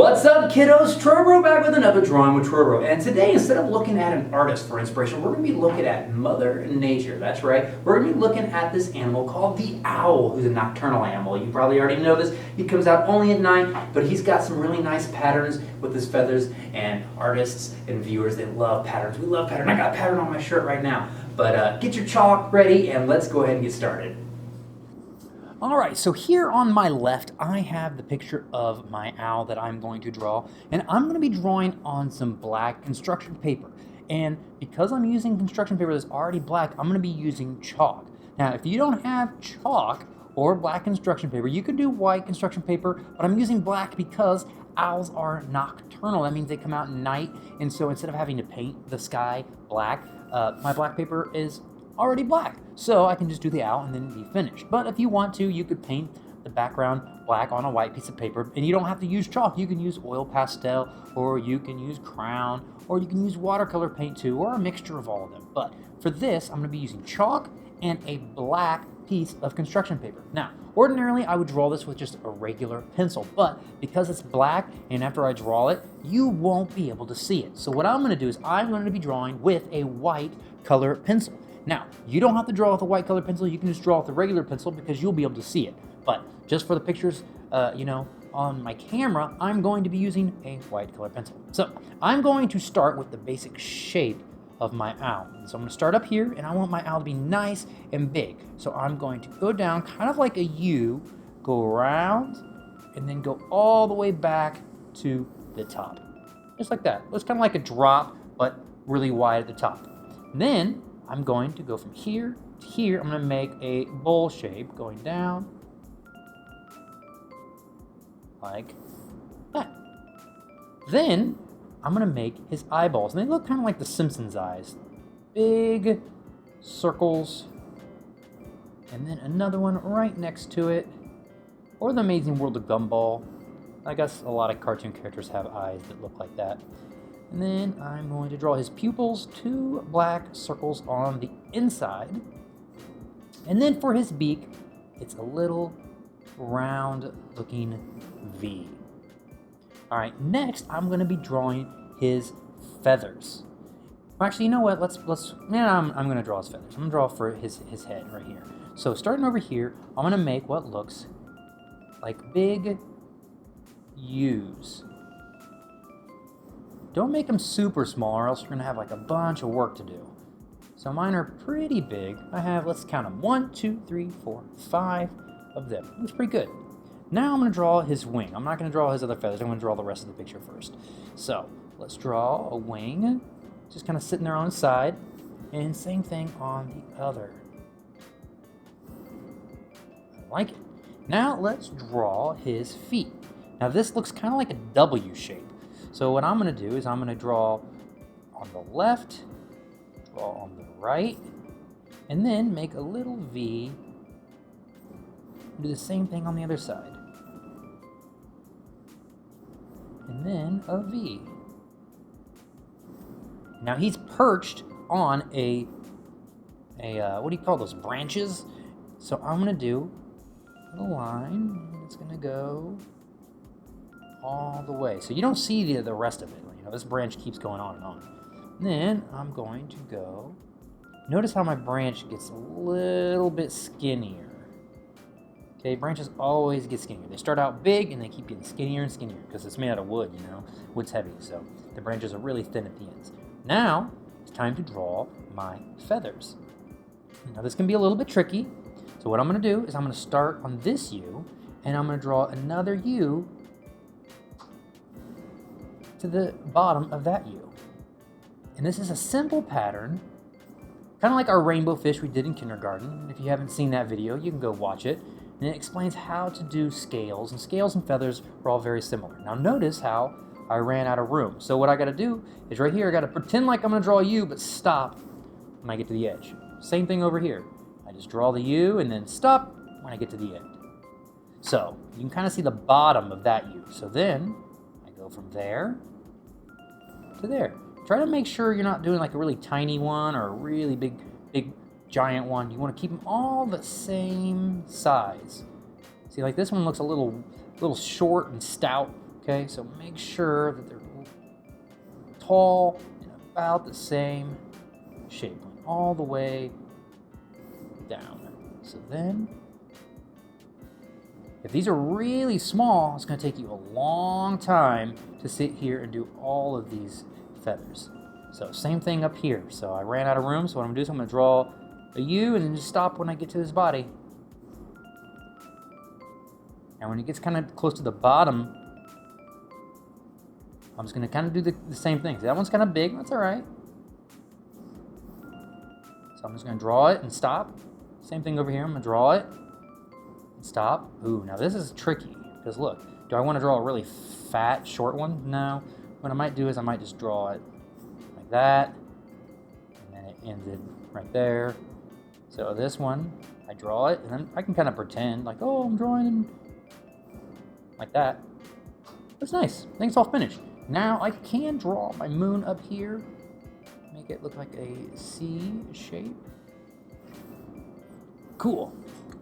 What's up, kiddos? Trowbro back with another drawing with Trowbro. And today, instead of looking at an artist for inspiration, we're going to be looking at Mother Nature. That's right. We're going to be looking at this animal called the owl, who's a nocturnal animal. You probably already know this. He comes out only at night, but he's got some really nice patterns with his feathers. And artists and viewers, they love patterns. We love patterns. I got a pattern on my shirt right now. But get your chalk ready, and let's go ahead and get started. Alright, so here on my left, I have the picture of my owl that I'm going to draw, and I'm going to be drawing on some black construction paper. And because I'm using construction paper that's already black, I'm going to be using chalk. Now, if you don't have chalk or black construction paper, you could do white construction paper, but I'm using black because owls are nocturnal. That means they come out at night, and so instead of having to paint the sky black, my black paper is already black, so I can just do the owl and then be finished. But if you want to, you could paint the background black on a white piece of paper, and you don't have to use chalk. You can use oil pastel, or you can use crown, or you can use watercolor paint too, or a mixture of all of them. But for this, I'm going to be using chalk and a black piece of construction paper. Now, ordinarily I would draw this with just a regular pencil, but because it's black and after I draw it, you won't be able to see it. So what I'm going to do is I'm going to be drawing with a white color pencil. Now, you don't have to draw with a white colored pencil. You can just draw with a regular pencil because you'll be able to see it. But just for the pictures, on my camera, I'm going to be using a white colored pencil. So I'm going to start with the basic shape of my owl. So I'm going to start up here, and I want my owl to be nice and big. So I'm going to go down kind of like a U, go around, and then go all the way back to the top. Just like that. It's kind of like a drop, but really wide at the top. And then I'm going to go from here to here. I'm going to make a bowl shape going down like that. Then I'm going to make his eyeballs. And they look kind of like the Simpsons eyes. Big circles. And then another one right next to it. Or the Amazing World of Gumball. I guess a lot of cartoon characters have eyes that look like that. And then I'm going to draw his pupils, 2 black circles on the inside. And then for his beak, it's a little round looking V. All right, next I'm going to be drawing his feathers. Actually, you know what? I'm going to draw his feathers. I'm going to draw for his head right here. So starting over here, I'm going to make what looks like big U's. Don't make them super small or else you're going to have like a bunch of work to do. So mine are pretty big. I have, let's count them, 1, 2, 3, 4, 5 of them. That's pretty good. Now I'm going to draw his wing. I'm not going to draw his other feathers. I'm going to draw the rest of the picture first. So let's draw a wing, just kind of sitting there on the side. And same thing on the other. I like it. Now let's draw his feet. Now this looks kind of like a W shape. So what I'm going to do is I'm going to draw on the left, draw on the right, and then make a little V. Do the same thing on the other side. And then a V. Now he's perched on a what do you call those, branches? So I'm going to do a line. It's going to go all the way. So you don't see the rest of it. This branch keeps going on and on. And then I'm going to go. Notice how my branch gets a little bit skinnier. Okay, branches always get skinnier. They start out big and they keep getting skinnier and skinnier because it's made out of wood, Wood's heavy, so the branches are really thin at the ends. Now, it's time to draw my feathers. Now this can be a little bit tricky. So what I'm going to do is I'm going to start on this U, and I'm going to draw another U to the bottom of that U. And this is a simple pattern, kind of like our rainbow fish we did in kindergarten. If you haven't seen that video, you can go watch it. And it explains how to do scales, and scales and feathers are all very similar. Now notice how I ran out of room. So what I got to do is right here, I got to pretend like I'm going to draw a U, but stop when I get to the edge. Same thing over here. I just draw the U and then stop when I get to the end. So you can kind of see the bottom of that U. So then I go from there to there. Try to make sure you're not doing like a really tiny one or a really big giant one. You want to keep them all the same size. See, like this one looks a little short and stout Okay, so make sure that they're tall and about the same shape, all the way down. So then, if these are really small, it's going to take you a long time to sit here and do all of these feathers. So same thing up here. So I ran out of room, so what I'm going to do is I'm going to draw a U and then just stop when I get to this body. And when it gets kind of close to the bottom, I'm just going to kind of do the same thing. So that one's kind of big, that's all right. So I'm just going to draw it and stop. Same thing over here, I'm going to draw it and stop. Ooh, now this is tricky, because look, do I want to draw a really fat, short one? No. What I might do is I might just draw it like that, and then it ended right there. So this one, I draw it, and then I can kind of pretend like, oh, I'm drawing like that. That's nice. I think it's all finished. Now I can draw my moon up here, make it look like a C shape. Cool.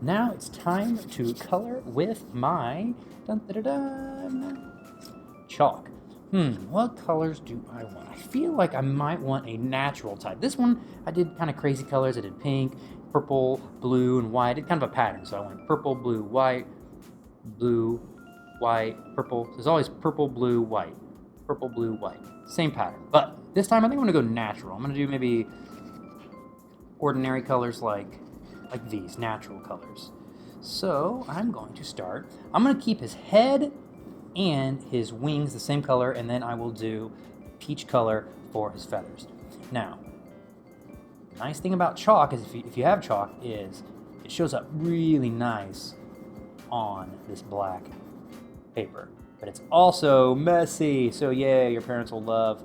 Now it's time to color with my chalk. What colors do I want? I feel like I might want a natural type. This one, I did kind of crazy colors. I did pink, purple, blue, and white. I did kind of a pattern. So I went purple, blue, white, purple. There's always purple, blue, white. Purple, blue, white. Same pattern. But this time I think I'm going to go natural. I'm going to do maybe ordinary colors like these, natural colors. So I'm going to start. I'm going to keep his head and his wings the same color, and then I will do peach color for his feathers. Now, the nice thing about chalk is if you have chalk is it shows up really nice on this black paper. But it's also messy, so yeah, your parents will love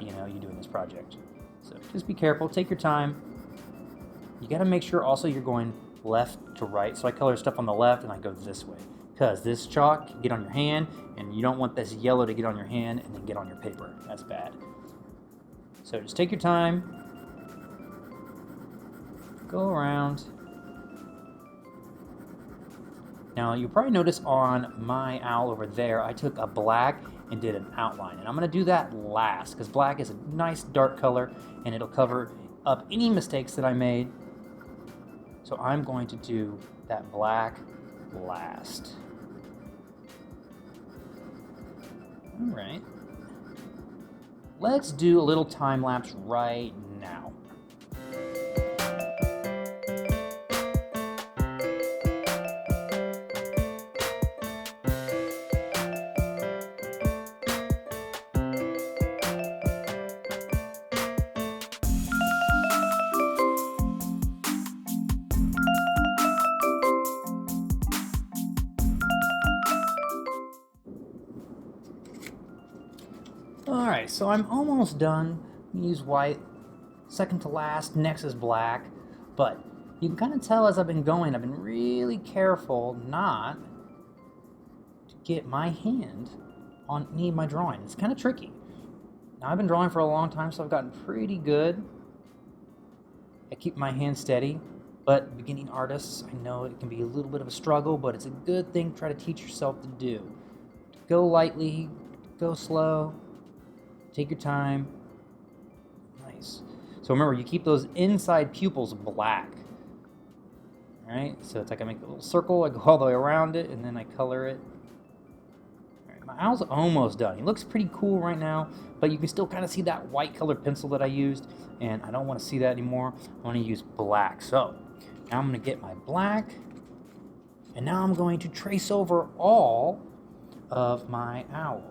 you doing this project. So just be careful, take your time. You gotta make sure also you're going left to right. So I color stuff on the left and I go this way, because this chalk can get on your hand, and you don't want this yellow to get on your hand and then get on your paper. That's bad. So just take your time, go around. Now, you'll probably notice on my owl over there, I took a black and did an outline. And I'm going to do that last, because black is a nice dark color, and it'll cover up any mistakes that I made. So I'm going to do that black last. All right. Let's do a little time lapse right now. Alright, so I'm almost done. Use white, second to last, next is black. But you can kind of tell as I've been going, I've been really careful not to get my hand on any of my drawing. It's kind of tricky. Now, I've been drawing for a long time, so I've gotten pretty good at keeping my hand steady. But beginning artists, I know it can be a little bit of a struggle, but it's a good thing to try to teach yourself to do. Go lightly, go slow. Take your time. Nice. So remember, you keep those inside pupils black. All right, so it's like I make a little circle, I go all the way around it, and then I color it. All right, my owl's almost done. He looks pretty cool right now, but you can still kind of see that white colored pencil that I used, and I don't want to see that anymore. I want to use black. So now I'm going to get my black, and now I'm going to trace over all of my owl.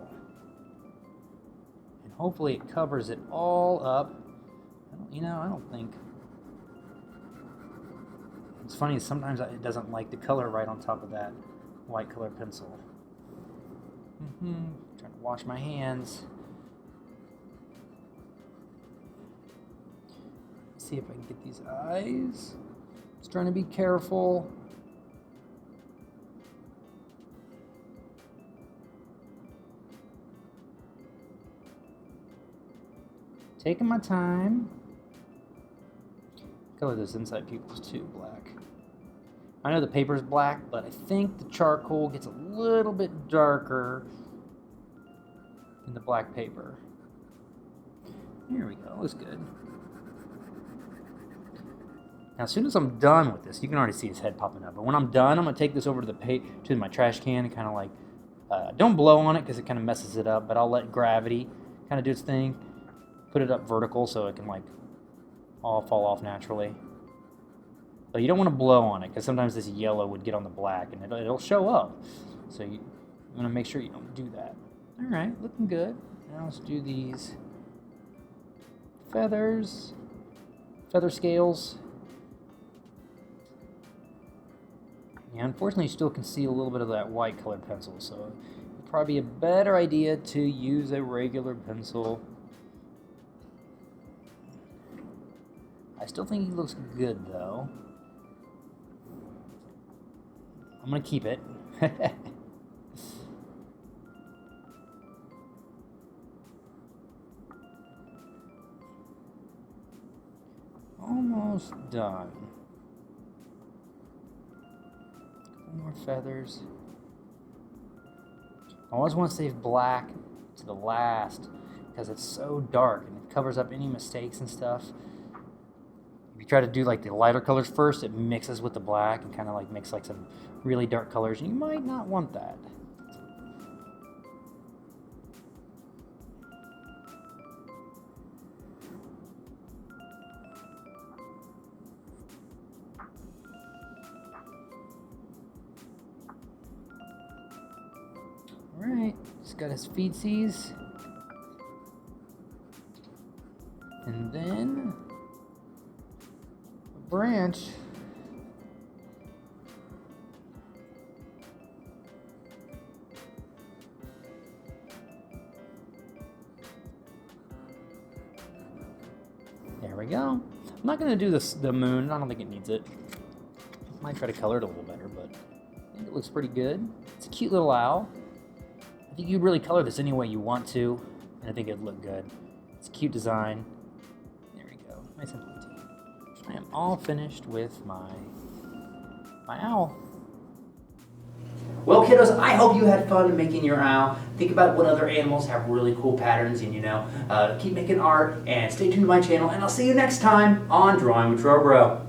Hopefully it covers it all up. I don't think. It's funny, sometimes it doesn't like the color right on top of that white colored pencil. Trying to wash my hands. See if I can get these eyes. Just trying to be careful. Taking my time. Color those inside pupils too, black. I know the paper's black, but I think the charcoal gets a little bit darker in the black paper. Here we go, looks good. Now, as soon as I'm done with this, you can already see his head popping up. But when I'm done, I'm gonna take this over to my trash can and kind of like, don't blow on it because it kind of messes it up. But I'll let gravity kind of do its thing. Put it up vertical so it can like all fall off naturally. But you don't want to blow on it because sometimes this yellow would get on the black and it'll show up. So you want to make sure you don't do that. All right, looking good. Now let's do these feather scales. Yeah, unfortunately, you still can see a little bit of that white colored pencil, so it'd probably be a better idea to use a regular pencil. I still think he looks good, though. I'm gonna keep it. Almost done. More feathers. I always want to save black to the last because it's so dark and it covers up any mistakes and stuff. If you try to do like the lighter colors first, it mixes with the black and kind of like makes like some really dark colors, and you might not want that. Alright, he's got his feetsies. And then a branch. There we go. I'm not going to do the moon. I don't think it needs it. Might try to color it a little better, but I think it looks pretty good. It's a cute little owl. I think you could really color this any way you want to, and I think it'd look good. It's a cute design. There we go. Nice and pointy. I am all finished with my owl. Well, kiddos, I hope you had fun making your owl. Think about what other animals have really cool patterns, and keep making art, and stay tuned to my channel, and I'll see you next time on Drawing with Trowbro.